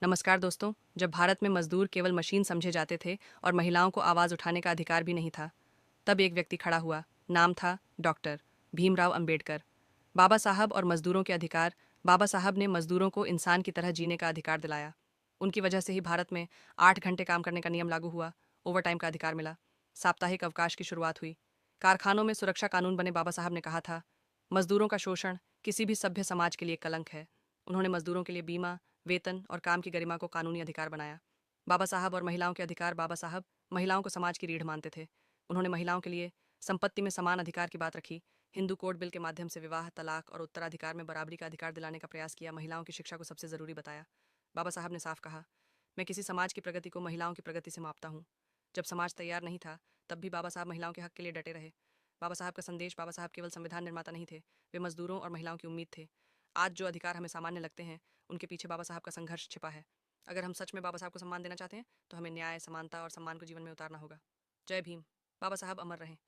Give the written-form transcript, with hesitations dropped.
नमस्कार दोस्तों। जब भारत में मजदूर केवल मशीन समझे जाते थे और महिलाओं को आवाज़ उठाने का अधिकार भी नहीं था, तब एक व्यक्ति खड़ा हुआ। नाम था डॉक्टर भीमराव अंबेडकर। बाबा साहब और मजदूरों के अधिकार। बाबा साहब ने मजदूरों को इंसान की तरह जीने का अधिकार दिलाया। उनकी वजह से ही भारत में 8 घंटे काम करने का नियम लागू हुआ, ओवर टाइम का अधिकार मिला, साप्ताहिक अवकाश की शुरुआत हुई, कारखानों में सुरक्षा कानून बने। बाबा साहब ने कहा था, मजदूरों का शोषण किसी भी सभ्य समाज के लिए कलंक है। उन्होंने मजदूरों के लिए बीमा, वेतन और काम की गरिमा को कानूनी अधिकार बनाया। बाबा साहब और महिलाओं के अधिकार। बाबा साहब महिलाओं को समाज की रीढ़ मानते थे। उन्होंने महिलाओं के लिए संपत्ति में समान अधिकार की बात रखी। हिंदू कोड बिल के माध्यम से विवाह, तलाक और उत्तराधिकार में बराबरी का अधिकार दिलाने का प्रयास किया। महिलाओं की शिक्षा को सबसे जरूरी बताया। बाबा साहब ने साफ कहा, मैं किसी समाज की प्रगति को महिलाओं की प्रगति से मापता हूँ। जब समाज तैयार नहीं था, तब भी बाबा साहब महिलाओं के हक के लिए डटे रहे। बाबा साहब का संदेश। बाबा साहब केवल संविधान निर्माता नहीं थे, वे मजदूरों और महिलाओं की उम्मीद थे। आज जो अधिकार हमें सामान्य लगते हैं, उनके पीछे बाबा साहब का संघर्ष छिपा है। अगर हम सच में बाबा साहब को सम्मान देना चाहते हैं, तो हमें न्याय, समानता और सम्मान को जीवन में उतारना होगा। जय भीम। बाबा साहब अमर रहें।